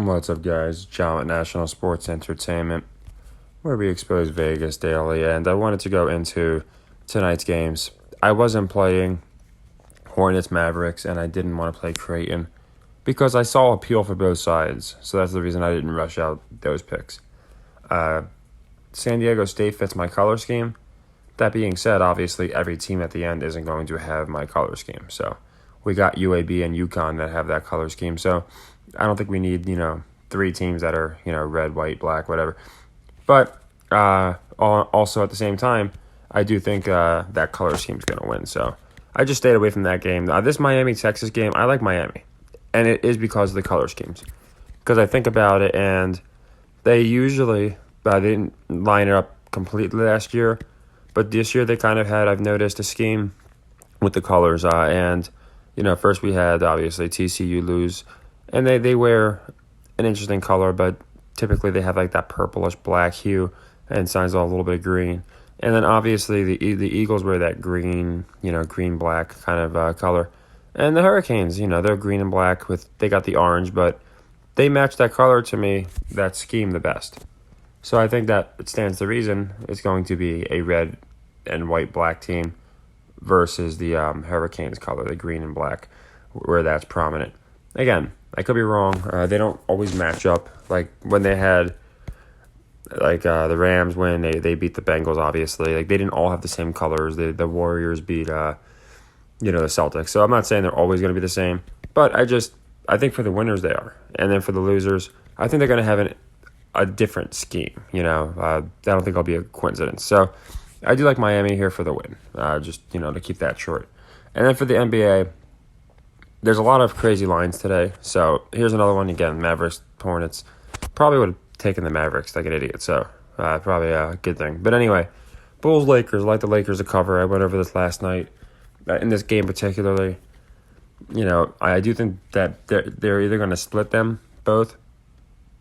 What's up, guys? John at National Sports Entertainment, where we expose Vegas daily, and I wanted to go into tonight's games. I wasn't playing Hornets Mavericks, and I didn't want to play Creighton because I saw appeal for both sides, so that's the reason I didn't rush out those picks. Uh, San Diego State fits my color scheme. That being said, obviously every team at the end isn't going to have my color scheme, so we got UAB and UConn that have that color scheme, so I don't think we need, three teams that are, red, white, black, whatever. But also at the same time, I do think that color scheme is going to win. So I just stayed away from that game. This Miami-Texas game, I like Miami. And it is because of the color schemes. Because I think about it, and they usually they didn't line it up completely last year. But this year they kind of had, I've noticed, a scheme with the colors. First we had, obviously, TCU lose. And they wear an interesting color, but typically they have like that purplish black hue and signs a little bit of green. And then obviously the Eagles wear that green, green black kind of color. And the Hurricanes, they're green and black they got the orange, but they match that color to me, that scheme the best. So I think that it stands to reason it's going to be a red and white black team versus the Hurricanes color, the green and black, where that's prominent. Again, I could be wrong. They don't always match up. Like when they had, the Rams when they beat the Bengals. Obviously, they didn't all have the same colors. The Warriors beat, the Celtics. So I'm not saying they're always going to be the same, but I think for the winners they are, and then for the losers, I think they're going to have a different scheme. I don't think it'll be a coincidence. So I do like Miami here for the win. To keep that short, and then for the NBA. There's a lot of crazy lines today, so here's another one again. Mavericks, Hornets. Probably would have taken the Mavericks like an idiot, so probably a good thing. But anyway, Bulls, Lakers. I like the Lakers to cover. I went over this last night. In this game particularly, I do think that they're either going to split them both,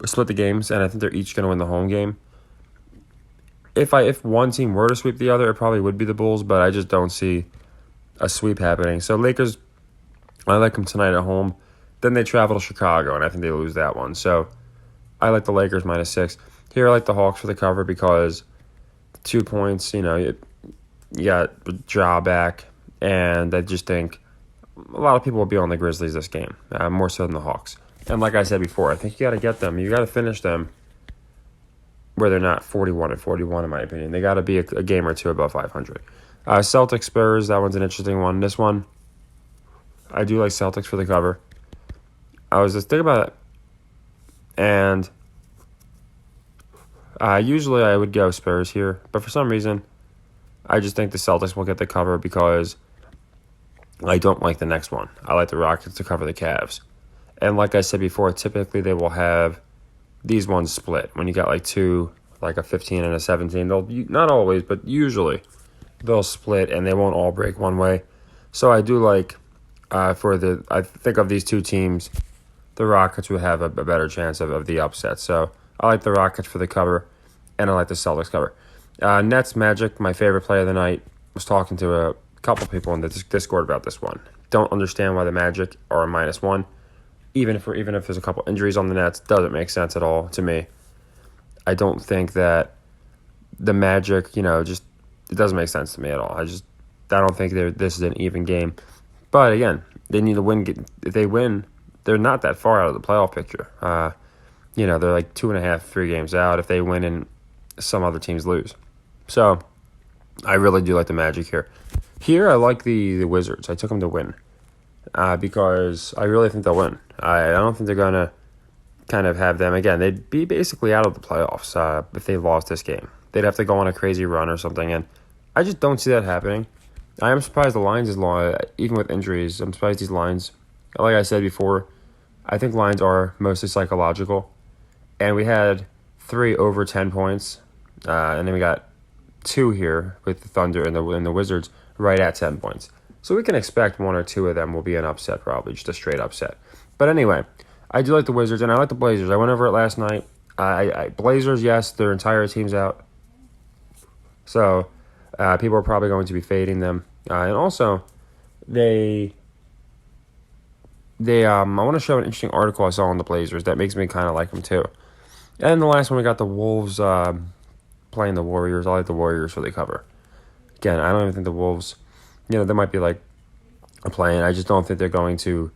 split the games, and I think they're each going to win the home game. If one team were to sweep the other, it probably would be the Bulls, but I just don't see a sweep happening. So Lakers, I like them tonight at home. Then they travel to Chicago, and I think they lose that one. So I like the Lakers -6. Here I like the Hawks for the cover because 2 points, you got Ja back, and I just think a lot of people will be on the Grizzlies this game, more so than the Hawks. And like I said before, I think you got to get them. You got to finish them where they're not 41-41, in my opinion. They got to be a game or two above 500. Celtics Spurs, that one's an interesting one. This one, I do like Celtics for the cover. I was just thinking about it, and usually I would go Spurs here, but for some reason, I just think the Celtics will get the cover because I don't like the next one. I like the Rockets to cover the Cavs. And like I said before, typically they will have these ones split. When you got like two, like a 15 and a 17, they'll, not always, but usually they'll split and they won't all break one way. So I do like... I think of these two teams, the Rockets would have a better chance of the upset. So I like the Rockets for the cover, and I like the Celtics cover. Nets Magic, my favorite play of the night. Was talking to a couple people in the Discord about this one. Don't understand why the Magic are a -1, even if there's a couple injuries on the Nets. Doesn't make sense at all to me. I don't think that the Magic, it doesn't make sense to me at all. I don't think this is an even game. But again, they need to win. If they win, they're not that far out of the playoff picture. They're like 2.5, 3 games out if they win and some other teams lose. So I really do like the Magic here. Here I like the Wizards. I took them to win because I really think they'll win. I don't think they're going to kind of have them. Again, they'd be basically out of the playoffs if they lost this game. They'd have to go on a crazy run or something, and I just don't see that happening. I am surprised the lines is long, even with injuries. I'm surprised these lines, like I said before, I think lines are mostly psychological. And we had 3 over 10 points, and then we got 2 here with the Thunder and the Wizards right at 10 points. So we can expect 1 or 2 of them will be an upset, probably just a straight upset. But anyway, I do like the Wizards, and I like the Blazers. I went over it last night. Blazers, yes, their entire team's out. So... people are probably going to be fading them. And also, they I want to show an interesting article I saw on the Blazers that makes me kind of like them too. And the last one we got the Wolves playing the Warriors. I like the Warriors for the cover. Again, I don't even think the Wolves, they might be like a playing. I just don't think they're going to.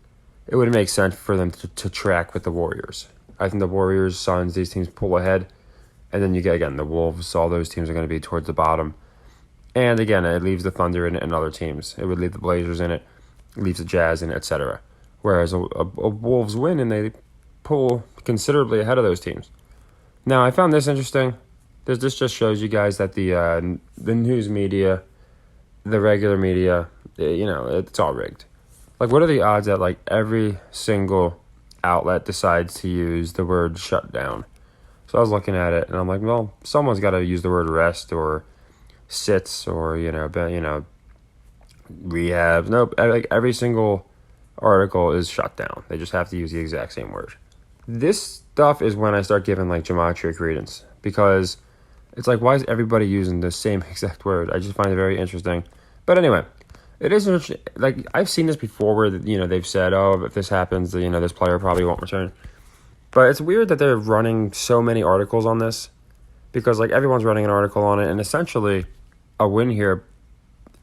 It would make sense for them to track with the Warriors. I think the Warriors, Suns, these teams pull ahead, and then you get again the Wolves. All those teams are going to be towards the bottom. And again, it leaves the Thunder in it and other teams. It would leave the Blazers in it, leaves the Jazz in it, etc. Whereas a Wolves win and they pull considerably ahead of those teams. Now, I found this interesting. This just shows you guys that the news media, the regular media, it's all rigged. Like, what are the odds that like every single outlet decides to use the word shutdown? So I was looking at it and I'm like, well, someone's got to use the word rest or sits or rehab. Nope, like every single article is shut down. They just have to use the exact same word. This stuff is when I start giving like gematria credence, because it's like, why is everybody using the same exact word? I just find it very interesting. But anyway, it is interesting. Like, I've seen this before where they've said, oh, if this happens, this player probably won't return. But it's weird that they're running so many articles on this, because like everyone's running an article on it, and essentially a win here,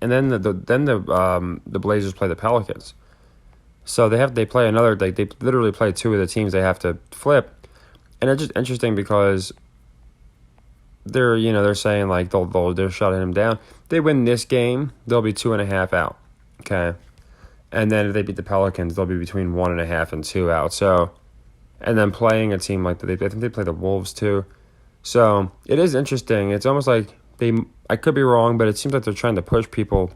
and then the Blazers play the Pelicans. So they play another. They literally play two of the teams they have to flip, and it's just interesting because they're saying like they're shutting him down. They win this game, they'll be 2.5 out. Okay, and then if they beat the Pelicans, they'll be between 1.5 and 2 out. So, and then playing a team like I think they play the Wolves too. So it is interesting. It's almost like I could be wrong, but it seems like they're trying to push people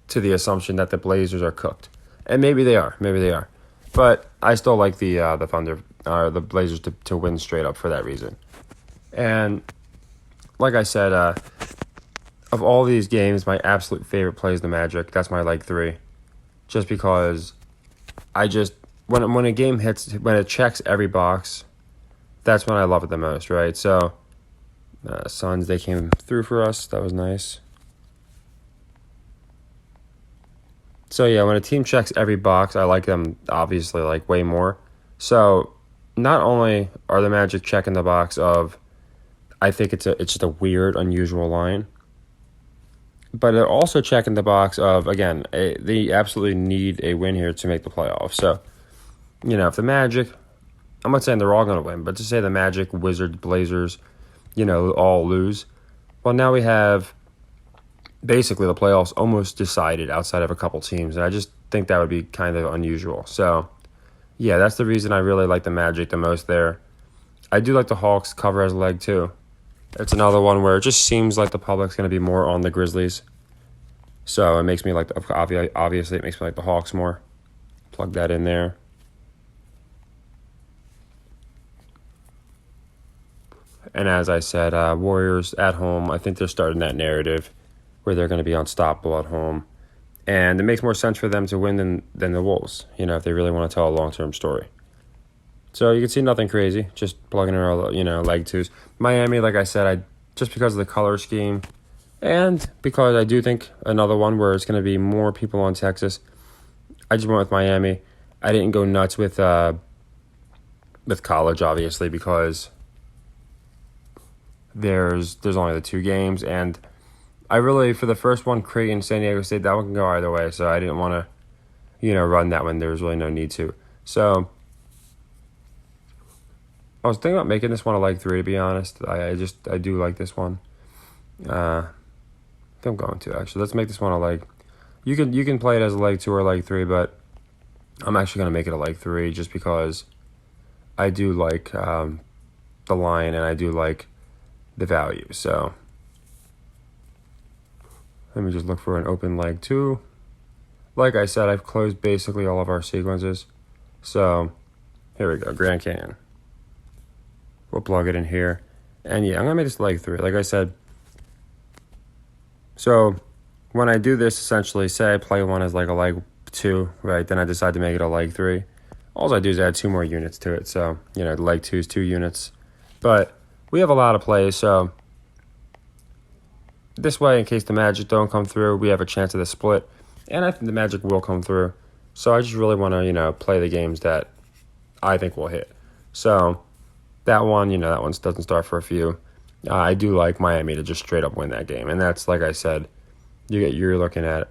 to the assumption that the Blazers are cooked. And maybe they are. But I still like the Thunder, the Blazers to win straight up for that reason. And like I said, of all these games, my absolute favorite play is the Magic. That's my leg 3. Just because when a game hits, when it checks every box, that's when I love it the most, right? So, Suns, they came through for us. That was nice. So, yeah, when a team checks every box, I like them, obviously, like, way more. So, not only are the Magic checking the box of, I think it's just a weird, unusual line, but they're also checking the box of, again, they absolutely need a win here to make the playoffs. So, if the Magic, I'm not saying they're all going to win, but to say the Magic, Wizards, Blazers, all lose, well, now we have basically the playoffs almost decided outside of a couple teams, and I just think that would be kind of unusual. So, yeah, that's the reason I really like the Magic the most there. I do like the Hawks cover as a leg too. It's another one where it just seems like the public's going to be more on the Grizzlies. So it makes me like, obviously it makes me like the Hawks more. Plug that in there. And as I said, Warriors at home, I think they're starting that narrative where they're going to be unstoppable at home. And it makes more sense for them to win than the Wolves, if they really want to tell a long-term story. So you can see nothing crazy, just plugging in our, leg 2s. Miami, like I said, just because of the color scheme and because I do think another one where it's going to be more people on Texas, I just went with Miami. I didn't go nuts with college, obviously, because there's only the 2 games, and I really, for the first one, Creighton, San Diego State, that one can go either way, so I didn't want to, run that one. There was really no need to. So I was thinking about making this one a leg 3, to be honest. I do like this one. I think I'm going to, actually. Let's make this one a leg. You can play it as a leg 2 or a leg 3, but I'm actually going to make it a leg 3 just because I do like the line and I do like the value. So let me just look for an open leg 2. Like I said, I've closed basically all of our sequences. So here we go, Grand Canyon. We'll plug it in here. And yeah, I'm going to make this leg 3. Like I said, so when I do this, essentially, say I play one as like a leg 2, right? Then I decide to make it a leg 3. All I do is add 2 more units to it. So, the leg 2 is 2 units. But we have a lot of plays, so this way, in case the Magic don't come through, we have a chance of the split. And I think the Magic will come through. So I just really want to, play the games that I think will hit. So that one, that one doesn't start for a few. I do like Miami to just straight up win that game, and that's like I said, you're looking at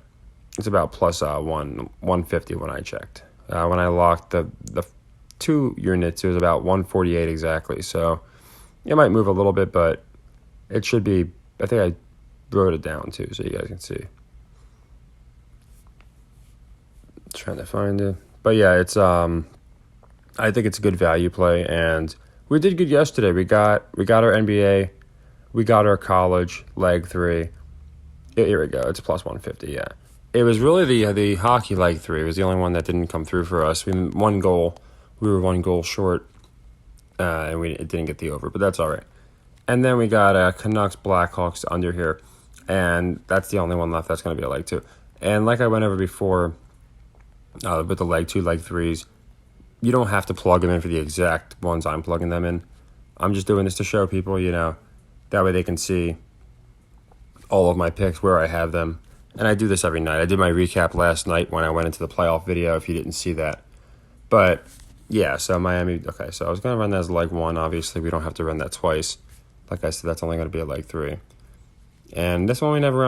it's about plus 150 when I checked. When I locked the 2 units, it was about 148 exactly. So it might move a little bit, but it should be. I think I wrote it down too, so you guys can see. Trying to find it, but yeah, it's I think it's a good value play, and we did good yesterday. We got our NBA, we got our college leg 3. Here we go. It's plus 150. Yeah, it was really the hockey leg 3. It was the only one that didn't come through for us. We were 1 goal short, and it didn't get the over, but that's all right. And then we got Canucks Blackhawks under here, and that's the only one left. That's going to be a leg 2. And like I went over before, with the leg 2, leg 3s, you don't have to plug them in for the exact ones I'm plugging them in. I'm just doing this to show people, that way they can see all of my picks, where I have them. And I do this every night. I did my recap last night when I went into the playoff video, if you didn't see that. But, yeah, so Miami, okay, so I was going to run that as leg 1. Obviously, we don't have to run that twice. Like I said, that's only going to be a leg 3. And this one we never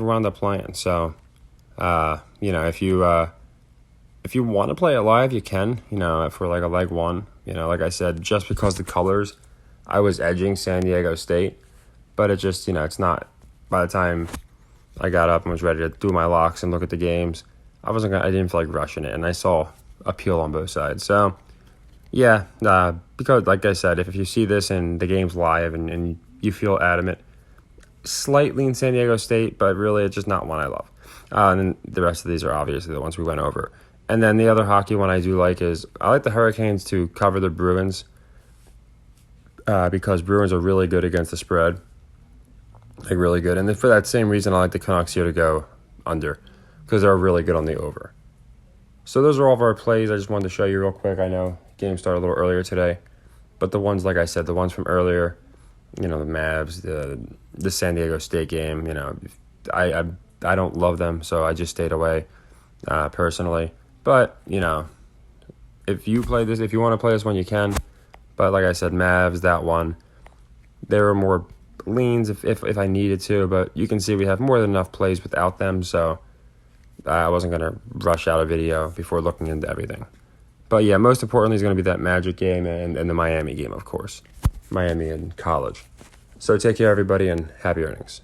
wound up playing. So, if you want to play it live, you can, for like a leg 1. Like I said, just because the colors, I was edging San Diego State. But it just, it's not. By the time I got up and was ready to do my locks and look at the games, I didn't feel like rushing it. And I saw appeal on both sides. So, yeah, because like I said, if you see this and the game's live and you feel adamant, slightly in San Diego State, but really it's just not one I love. And then the rest of these are obviously the ones we went over. And then the other hockey one I do like is I like the Hurricanes to cover the Bruins because Bruins are really good against the spread. Like really good. And then for that same reason, I like the Canucks here to go under because they're really good on the over. So those are all of our plays. I just wanted to show you real quick. I know game started a little earlier today, but the ones, like I said, the ones from earlier, the Mavs, the San Diego State game, I don't love them, so I just stayed away personally. But, if you want to play this one, you can. But like I said, Mavs, that one, there are more leans if I needed to. But you can see we have more than enough plays without them. So I wasn't going to rush out a video before looking into everything. But yeah, most importantly is going to be that Magic game and the Miami game, of course. Miami and college. So take care, everybody, and happy earnings.